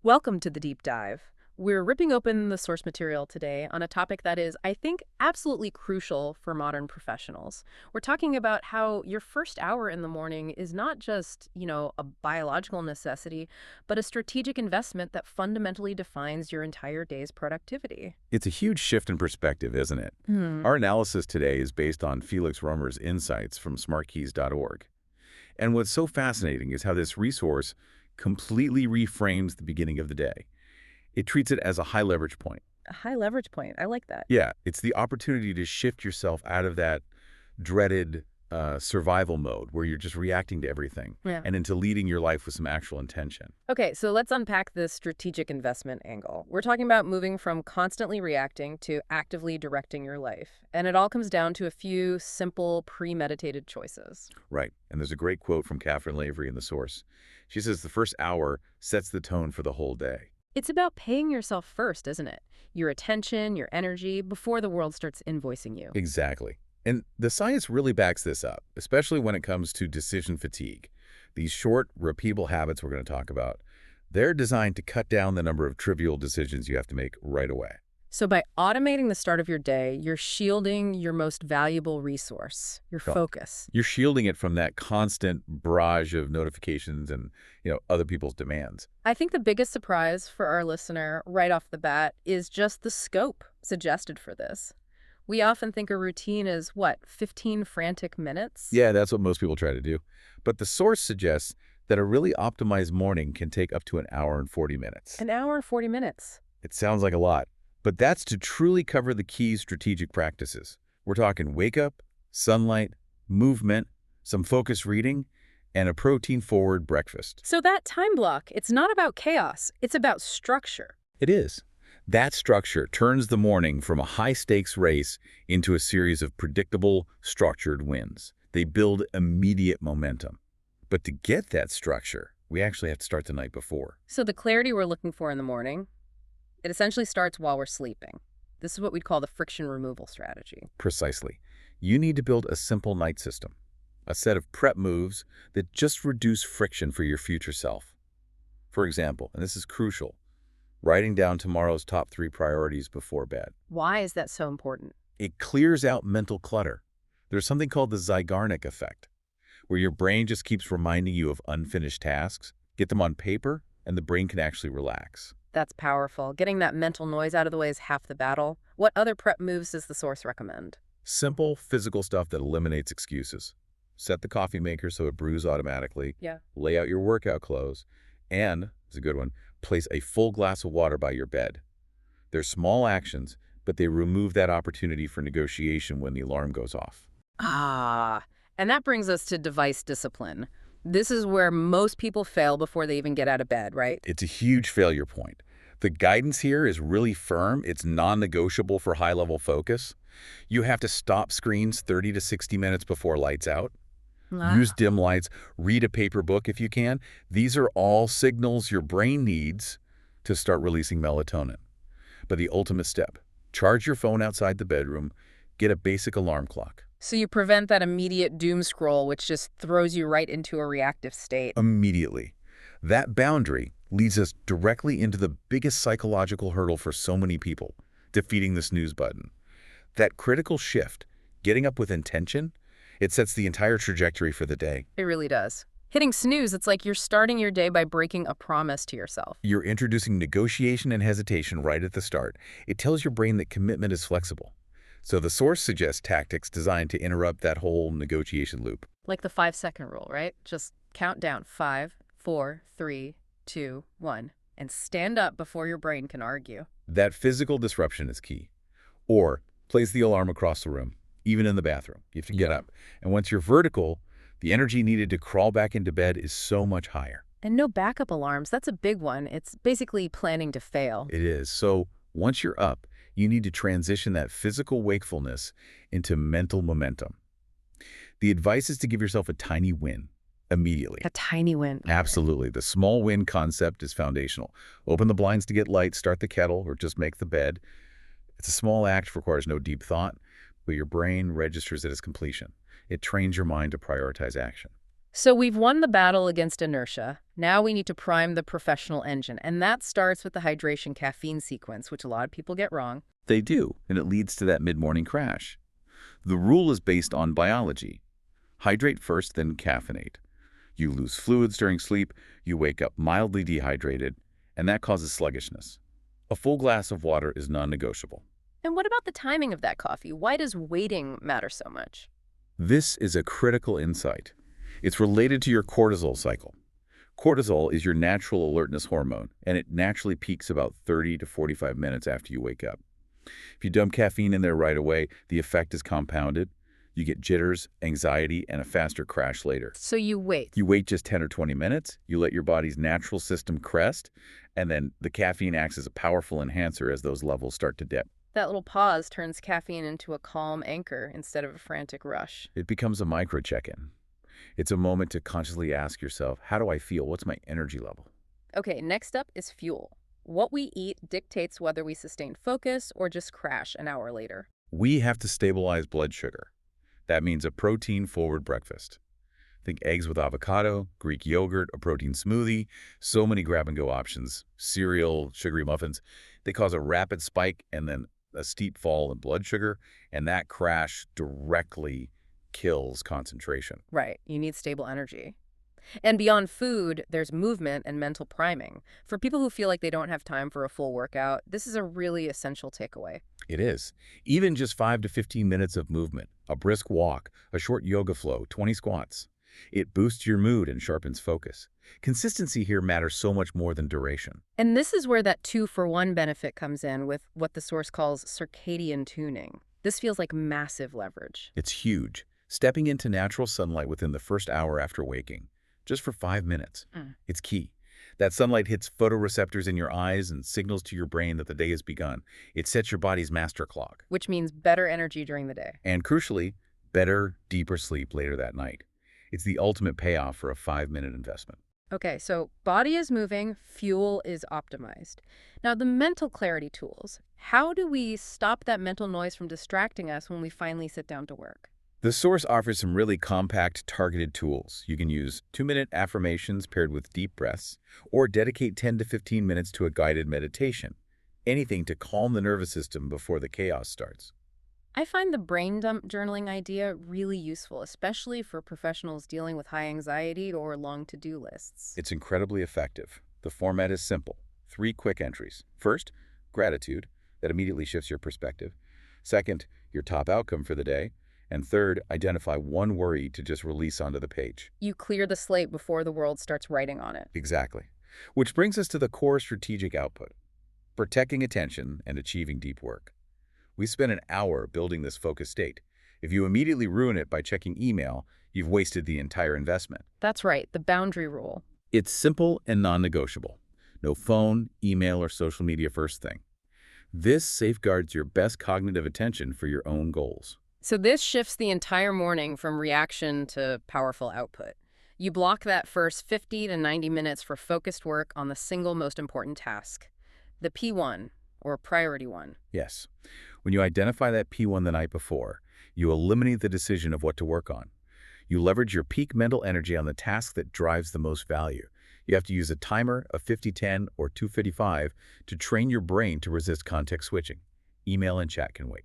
Welcome to the deep dive. We're ripping open the source material today on a topic that is, I think, absolutely crucial for modern professionals. We're talking about how your first hour in the morning is not just, a biological necessity, but a strategic investment that fundamentally defines your entire day's productivity. It's a huge shift in perspective, isn't it? Hmm. Our analysis today is based on Felix Römer's insights from SmartKeys.org. And what's so fascinating is how this resource completely reframes the beginning of the day. It treats it as a high leverage point. A high leverage point. I like that. Yeah, it's the opportunity to shift yourself out of that dreaded survival mode where you're just reacting to everything Yeah. and into leading your life with some actual intention. Okay, so let's unpack this strategic investment angle. We're talking about moving from constantly reacting to actively directing your life. And it all comes down to a few simple, premeditated choices. Right. And there's a great quote from Caffeinate in the source. She says the first hour sets the tone for the whole day. It's about paying yourself first, isn't it? Your attention, your energy, before the world starts invoicing you. Exactly. And the science really backs this up, especially when it comes to decision fatigue. These short, repeatable habits we're going to talk about, they're designed to cut down the number of trivial decisions you have to make right away. So by automating the start of your day, you're shielding your most valuable resource, your So focus. you're shielding it from that constant barrage of notifications and, other people's demands. I think the biggest surprise for our listener right off the bat is just the scope suggested for this. We often think a routine is, 15 frantic minutes? Yeah, that's what most people try to do. But the source suggests that a really optimized morning can take up to an hour and 40 minutes. An hour and 40 minutes. It sounds like a lot, but that's to truly cover the key strategic practices. We're talking wake up, sunlight, movement, some focused reading, and a protein-forward breakfast. So that time block, it's not about chaos, it's about structure. It is. That structure turns the morning from a high-stakes race into a series of predictable, structured wins. They build immediate momentum. But to get that structure, we actually have to start the night before. So the clarity we're looking for in the morning, it essentially starts while we're sleeping. This is what we'd call the friction removal strategy. Precisely. You need to build a simple night system, a set of prep moves that just reduce friction for your future self. For example, and this is crucial, writing down tomorrow's top 3 priorities before bed. Why is that so important? It clears out mental clutter. There's something called the Zeigarnik effect, where your brain just keeps reminding you of unfinished tasks. Get them on paper, and the brain can actually relax. That's powerful. Getting that mental noise out of the way is half the battle. What other prep moves does the source recommend? Simple, physical stuff that eliminates excuses. Set the coffee maker so it brews automatically. Yeah. Lay out your workout clothes. And, it's a good one, place a full glass of water by your bed. They're small actions, but they remove that opportunity for negotiation when the alarm goes off. And that brings us to device discipline. This is where most people fail before they even get out of bed, right? It's a huge failure point. The guidance here is really firm. It's non-negotiable for high-level focus. You have to stop screens 30 to 60 minutes before lights out. Use dim lights. Read a paper book if you can. These are all signals your brain needs to start releasing melatonin. But the ultimate step, charge your phone outside the bedroom. Get a basic alarm clock. So you prevent that immediate doom scroll, which just throws you right into a reactive state. Immediately. That boundary leads us directly into the biggest psychological hurdle for so many people, defeating the snooze button. That critical shift, getting up with intention, it sets the entire trajectory for the day. It really does. Hitting snooze, it's like you're starting your day by breaking a promise to yourself. You're introducing negotiation and hesitation right at the start. It tells your brain that commitment is flexible. So the source suggests tactics designed to interrupt that whole negotiation loop. Like the 5-second rule, right? Just count down 5, 4, 3, 2, 1, and stand up before your brain can argue. That physical disruption is key. Or place the alarm across the room, even in the bathroom. You have to get up. And once you're vertical, the energy needed to crawl back into bed is so much higher. And no backup alarms. That's a big one. It's basically planning to fail. It is. So once you're up, you need to transition that physical wakefulness into mental momentum. The advice is to give yourself a tiny win immediately. A tiny win. Absolutely. The small win concept is foundational. Open the blinds to get light, start the kettle, or just make the bed. It's a small act, requires no deep thought, but your brain registers it as completion. It trains your mind to prioritize action. So we've won the battle against inertia. Now we need to prime the professional engine, and that starts with the hydration caffeine sequence, which a lot of people get wrong. They do, and it leads to that mid-morning crash. The rule is based on biology. Hydrate first, then caffeinate. You lose fluids during sleep, you wake up mildly dehydrated, and that causes sluggishness. A full glass of water is non-negotiable. And what about the timing of that coffee? Why does waiting matter so much? This is a critical insight. It's related to your cortisol cycle. Cortisol is your natural alertness hormone, and it naturally peaks about 30 to 45 minutes after you wake up. If you dump caffeine in there right away, the effect is compounded. You get jitters, anxiety, and a faster crash later. So you wait. You wait just 10 or 20 minutes, you let your body's natural system crest, and then the caffeine acts as a powerful enhancer as those levels start to dip. That little pause turns caffeine into a calm anchor instead of a frantic rush. It becomes a micro check-in. It's a moment to consciously ask yourself, how do I feel? What's my energy level? Okay, next up is fuel. What we eat dictates whether we sustain focus or just crash an hour later. We have to stabilize blood sugar. That means a protein-forward breakfast. Think eggs with avocado, Greek yogurt, a protein smoothie, so many grab-and-go options, cereal, sugary muffins. They cause a rapid spike and then a steep fall in blood sugar, and that crash directly kills concentration. Right, you need stable energy. And beyond food, there's movement and mental priming. For people who feel like they don't have time for a full workout, this is a really essential takeaway. It is. Even just 5 to 15 minutes of movement, a brisk walk, a short yoga flow, 20 squats. It boosts your mood and sharpens focus. Consistency here matters so much more than duration. And this is where that 2-for-1 benefit comes in with what the source calls circadian tuning. This feels like massive leverage. It's huge. Stepping into natural sunlight within the first hour after waking, just for 5 minutes. It's key. That sunlight hits photoreceptors in your eyes and signals to your brain that the day has begun. It sets your body's master clock. Which means better energy during the day. And crucially, better, deeper sleep later that night. It's the ultimate payoff for a 5-minute investment. Okay, so body is moving, fuel is optimized. Now the mental clarity tools. How do we stop that mental noise from distracting us when we finally sit down to work? The source offers some really compact, targeted tools. You can use 2-minute affirmations paired with deep breaths, or dedicate 10 to 15 minutes to a guided meditation. Anything to calm the nervous system before the chaos starts. I find the brain dump journaling idea really useful, especially for professionals dealing with high anxiety or long to-do lists. It's incredibly effective. The format is simple. 3 quick entries. First, gratitude. That immediately shifts your perspective. Second, your top outcome for the day. And third, identify one worry to just release onto the page. You clear the slate before the world starts writing on it. Exactly. Which brings us to the core strategic output, protecting attention and achieving deep work. We spent an hour building this focus state. If you immediately ruin it by checking email, you've wasted the entire investment. That's right, the boundary rule. It's simple and non-negotiable. No phone, email, or social media first thing. This safeguards your best cognitive attention for your own goals. So this shifts the entire morning from reaction to powerful output. You block that first 50 to 90 minutes for focused work on the single most important task, the P1, or priority one. Yes. When you identify that P1 the night before, you eliminate the decision of what to work on. You leverage your peak mental energy on the task that drives the most value. You have to use a timer, a 50-10 or 255, to train your brain to resist context switching. Email and chat can wait.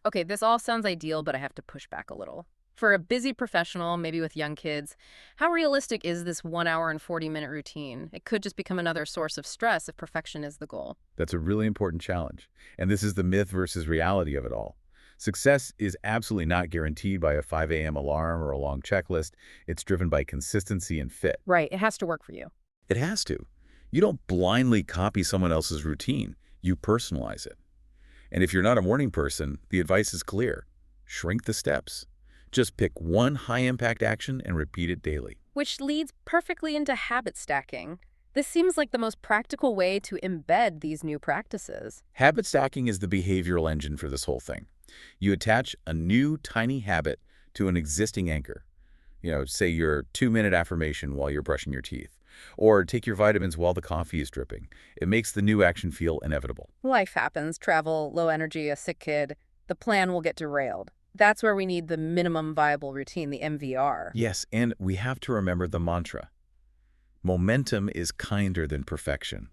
Okay, this all sounds ideal, but I have to push back a little. For a busy professional, maybe with young kids, how realistic is this 1 hour and 40-minute routine? It could just become another source of stress if perfection is the goal. That's a really important challenge. And this is the myth versus reality of it all. Success is absolutely not guaranteed by a 5 a.m. alarm or a long checklist. It's driven by consistency and fit. Right, it has to work for you. It has to. You don't blindly copy someone else's routine. You personalize it. And if you're not a morning person, the advice is clear. Shrink the steps. Just pick one high-impact action and repeat it daily. Which leads perfectly into habit stacking. This seems like the most practical way to embed these new practices. Habit stacking is the behavioral engine for this whole thing. You attach a new tiny habit to an existing anchor. Say your 2-minute affirmation while you're brushing your teeth. Or take your vitamins while the coffee is dripping. It makes the new action feel inevitable. Life happens, travel, low energy, a sick kid. The plan will get derailed. That's where we need the minimum viable routine, the MVR. Yes, and we have to remember the mantra. Momentum is kinder than perfection.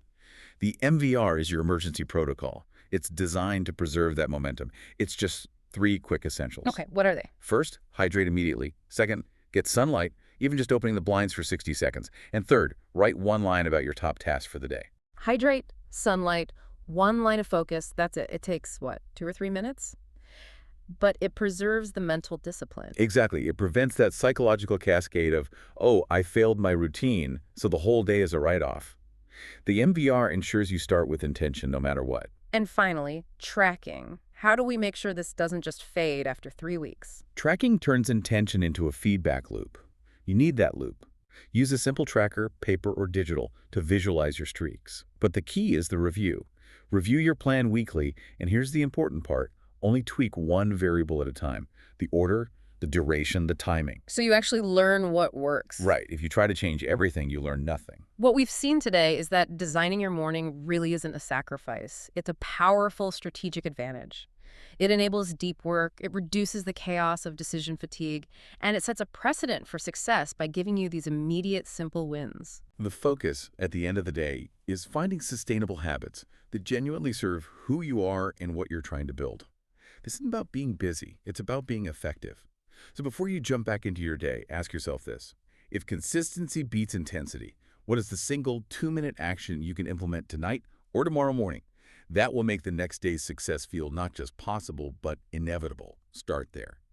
The MVR is your emergency protocol. It's designed to preserve that momentum. It's just 3 quick essentials. Okay, what are they? First, hydrate immediately. Second, get sunlight, even just opening the blinds for 60 seconds. And third, write 1 line about your top task for the day. Hydrate, sunlight, 1 line of focus, that's it. It takes, what, 2 or 3 minutes? But it preserves the mental discipline. Exactly. It prevents that psychological cascade of, oh, I failed my routine, so the whole day is a write-off. The MVR ensures you start with intention no matter what. And finally, tracking. How do we make sure this doesn't just fade after 3 weeks? Tracking turns intention into a feedback loop. You need that loop. Use a simple tracker, paper or digital, to visualize your streaks. But the key is the review. Review your plan weekly, and here's the important part. Only tweak 1 variable at a time. The order, the duration, the timing. So you actually learn what works. Right. If you try to change everything, you learn nothing. What we've seen today is that designing your morning really isn't a sacrifice. It's a powerful strategic advantage. It enables deep work, it reduces the chaos of decision fatigue, and it sets a precedent for success by giving you these immediate, simple wins. The focus, at the end of the day, is finding sustainable habits that genuinely serve who you are and what you're trying to build. This isn't about being busy. It's about being effective. So before you jump back into your day, ask yourself this. If consistency beats intensity, what is the single 2-minute action you can implement tonight or tomorrow morning? That will make the next day's success feel not just possible, but inevitable. Start there.